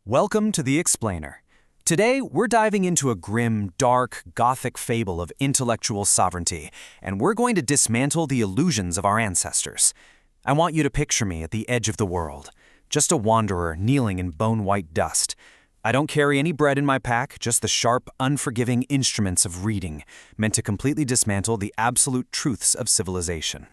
Welcome to The Explainer. Today, we're diving into a grim, dark, gothic fable of intellectual sovereignty, and we're going to dismantle the illusions of our ancestors. I want you to picture me at the edge of the world, just a wanderer kneeling in bone-white dust. I don't carry any bread in my pack, just the sharp, unforgiving instruments of reading, meant to completely dismantle the absolute truths of civilization.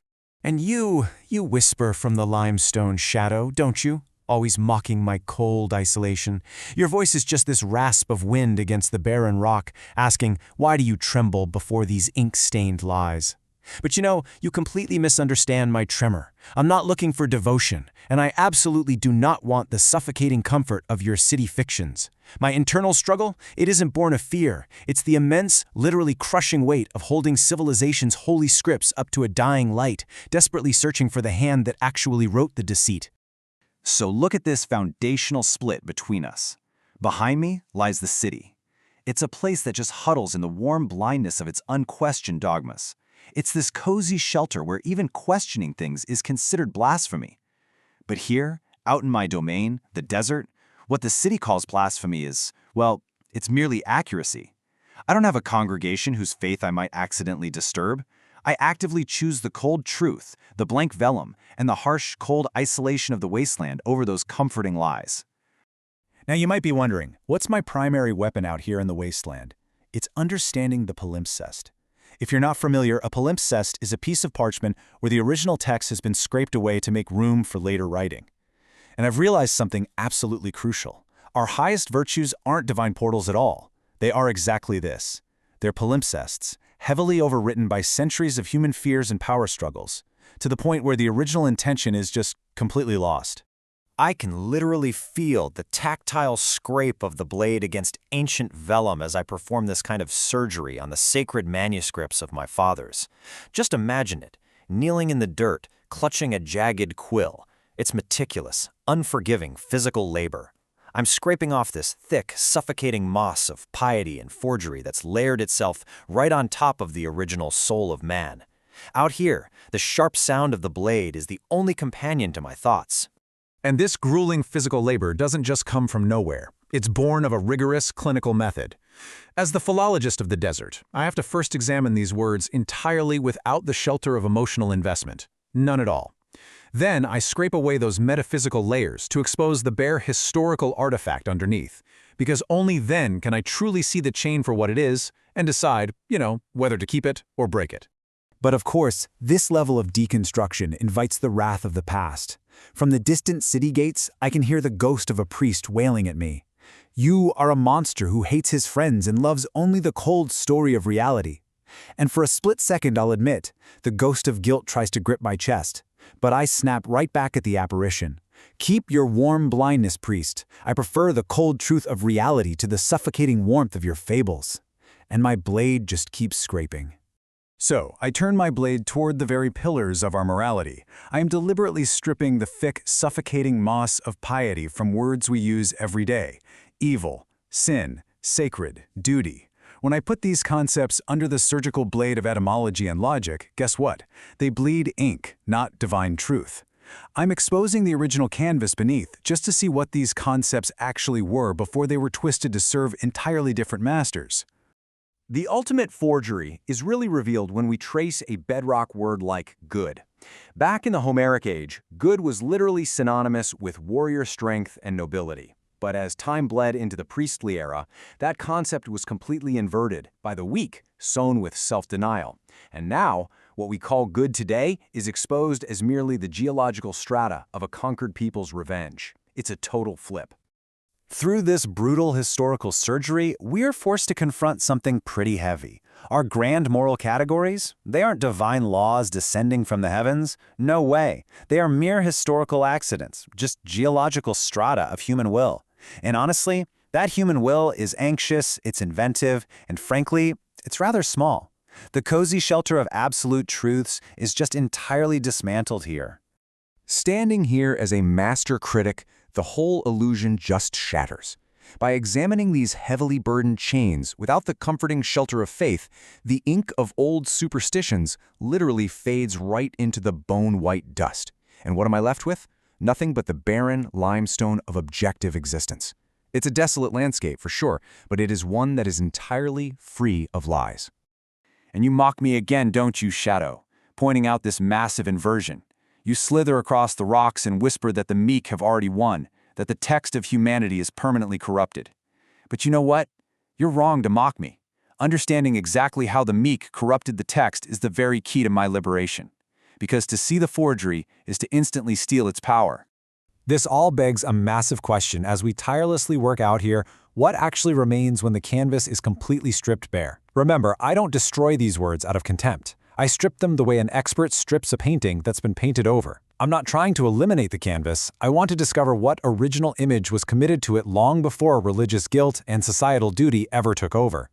And you whisper from the limestone shadow, don't you? Always mocking my cold isolation. Your voice is just this rasp of wind against the barren rock, asking, why do you tremble before these ink-stained lies? But you completely misunderstand my tremor. I'm not looking for devotion, and I absolutely do not want the suffocating comfort of your city fictions. My internal struggle, it isn't born of fear. It's the immense, literally crushing weight of holding civilization's holy scripts up to a dying light, desperately searching for the hand that actually wrote the deceit. So look at this foundational split between us. Behind me lies the city. It's a place that just huddles in the warm blindness of its unquestioned dogmas. It's this cozy shelter where even questioning things is considered blasphemy. But here, out in my domain, the desert, what the city calls blasphemy is, well, it's merely accuracy. I don't have a congregation whose faith I might accidentally disturb. I actively choose the cold truth, the blank vellum, and the harsh, cold isolation of the wasteland over those comforting lies. Now you might be wondering, what's my primary weapon out here in the wasteland? It's understanding the palimpsest. If you're not familiar, a palimpsest is a piece of parchment where the original text has been scraped away to make room for later writing. And I've realized something absolutely crucial. Our highest virtues aren't divine portals at all. They are exactly this. They're palimpsests, heavily overwritten by centuries of human fears and power struggles, to the point where the original intention is just completely lost. I can literally feel the tactile scrape of the blade against ancient vellum as I perform this kind of surgery on the sacred manuscripts of my fathers. Just imagine it, kneeling in the dirt, clutching a jagged quill. It's meticulous, unforgiving physical labor. I'm scraping off this thick, suffocating moss of piety and forgery that's layered itself right on top of the original soul of man. Out here, the sharp sound of the blade is the only companion to my thoughts. And this grueling physical labor doesn't just come from nowhere. It's born of a rigorous clinical method. As the philologist of the desert, I have to first examine these words entirely without the shelter of emotional investment. None at all. Then I scrape away those metaphysical layers to expose the bare historical artifact underneath, because only then can I truly see the chain for what it is and decide, whether to keep it or break it. But of course, this level of deconstruction invites the wrath of the past. From the distant city gates, I can hear the ghost of a priest wailing at me. You are a monster who hates his friends and loves only the cold story of reality. And for a split second, I'll admit, the ghost of guilt tries to grip my chest. But I snap right back at the apparition. Keep your warm blindness, priest. I prefer the cold truth of reality to the suffocating warmth of your fables. And my blade just keeps scraping. So, I turn my blade toward the very pillars of our morality. I am deliberately stripping the thick, suffocating moss of piety from words we use every day. Evil, sin, sacred, duty. When I put these concepts under the surgical blade of etymology and logic, guess what? They bleed ink, not divine truth. I'm exposing the original canvas beneath just to see what these concepts actually were before they were twisted to serve entirely different masters. The ultimate forgery is really revealed when we trace a bedrock word like good. Back in the Homeric age, good was literally synonymous with warrior strength and nobility. But as time bled into the priestly era, that concept was completely inverted by the weak, sown with self-denial. And now, what we call good today is exposed as merely the geological strata of a conquered people's revenge. It's a total flip. Through this brutal historical surgery, we're forced to confront something pretty heavy. Our grand moral categories, they aren't divine laws descending from the heavens. No way. They are mere historical accidents, just geological strata of human will. And honestly, that human will is anxious, it's inventive, and frankly, it's rather small. The cozy shelter of absolute truths is just entirely dismantled here. Standing here as a master critic, the whole illusion just shatters. By examining these heavily burdened chains without the comforting shelter of faith, the ink of old superstitions literally fades right into the bone-white dust. And what am I left with? Nothing but the barren limestone of objective existence. It's a desolate landscape, for sure, but it is one that is entirely free of lies. And you mock me again, don't you, Shadow, pointing out this massive inversion. You slither across the rocks and whisper that the meek have already won, that the text of humanity is permanently corrupted. But you know what? You're wrong to mock me. Understanding exactly how the meek corrupted the text is the very key to my liberation. Because to see the forgery is to instantly steal its power. This all begs a massive question as we tirelessly work out here what actually remains when the canvas is completely stripped bare. Remember, I don't destroy these words out of contempt. I strip them the way an expert strips a painting that's been painted over. I'm not trying to eliminate the canvas. I want to discover what original image was committed to it long before religious guilt and societal duty ever took over.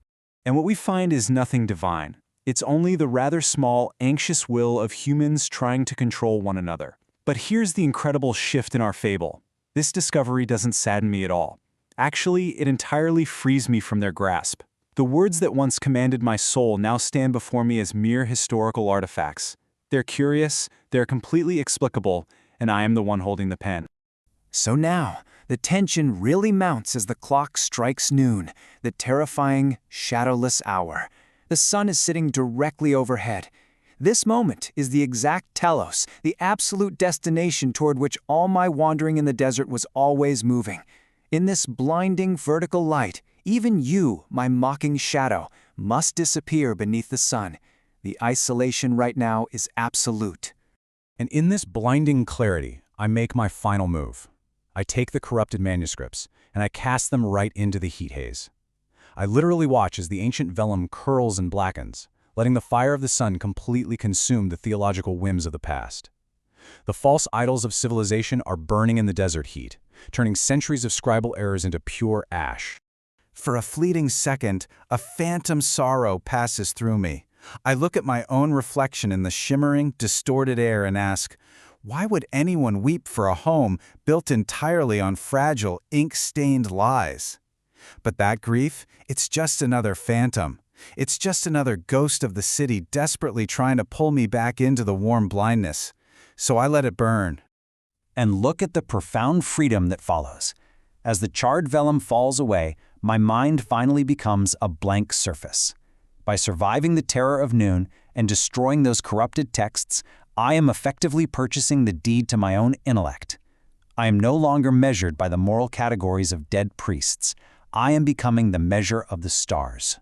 And what we find is nothing divine. It's only the rather small, anxious will of humans trying to control one another. But here's the incredible shift in our fable. This discovery doesn't sadden me at all. Actually, it entirely frees me from their grasp. The words that once commanded my soul now stand before me as mere historical artifacts. They're curious, they're completely explicable, and I am the one holding the pen. So now, the tension really mounts as the clock strikes noon, the terrifying, shadowless hour. The sun is sitting directly overhead. This moment is the exact telos, the absolute destination toward which all my wandering in the desert was always moving. In this blinding vertical light, even you, my mocking shadow, must disappear beneath the sun. The isolation right now is absolute. And in this blinding clarity, I make my final move. I take the corrupted manuscripts, and I cast them right into the heat haze. I literally watch as the ancient vellum curls and blackens, letting the fire of the sun completely consume the theological whims of the past. The false idols of civilization are burning in the desert heat, turning centuries of scribal errors into pure ash. For a fleeting second, a phantom sorrow passes through me. I look at my own reflection in the shimmering, distorted air and ask, why would anyone weep for a home built entirely on fragile, ink-stained lies? But that grief, it's just another phantom. It's just another ghost of the city desperately trying to pull me back into the warm blindness. So I let it burn. And look at the profound freedom that follows. As the charred vellum falls away, my mind finally becomes a blank surface. By surviving the terror of noon and destroying those corrupted texts, I am effectively purchasing the deed to my own intellect. I am no longer measured by the moral categories of dead priests. I am becoming the measure of the stars.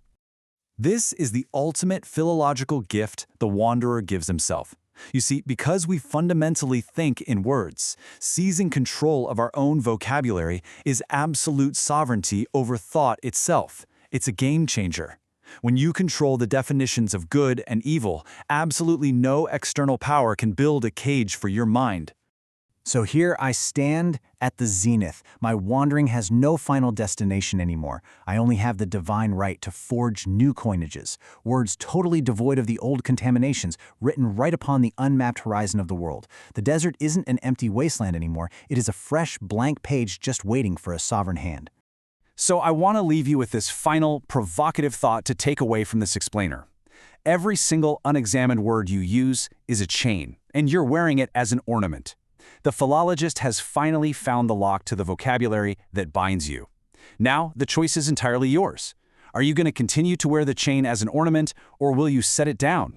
This is the ultimate philological gift the wanderer gives himself. You see, because we fundamentally think in words, seizing control of our own vocabulary is absolute sovereignty over thought itself. It's a game changer. When you control the definitions of good and evil, absolutely no external power can build a cage for your mind. So here I stand at the zenith. My wandering has no final destination anymore. I only have the divine right to forge new coinages, words totally devoid of the old contaminations, written right upon the unmapped horizon of the world. The desert isn't an empty wasteland anymore. It is a fresh, blank page just waiting for a sovereign hand. So I want to leave you with this final, provocative thought to take away from this explainer. Every single unexamined word you use is a chain, and you're wearing it as an ornament. The philologist has finally found the lock to the vocabulary that binds you. Now, the choice is entirely yours. Are you going to continue to wear the chain as an ornament, or will you set it down?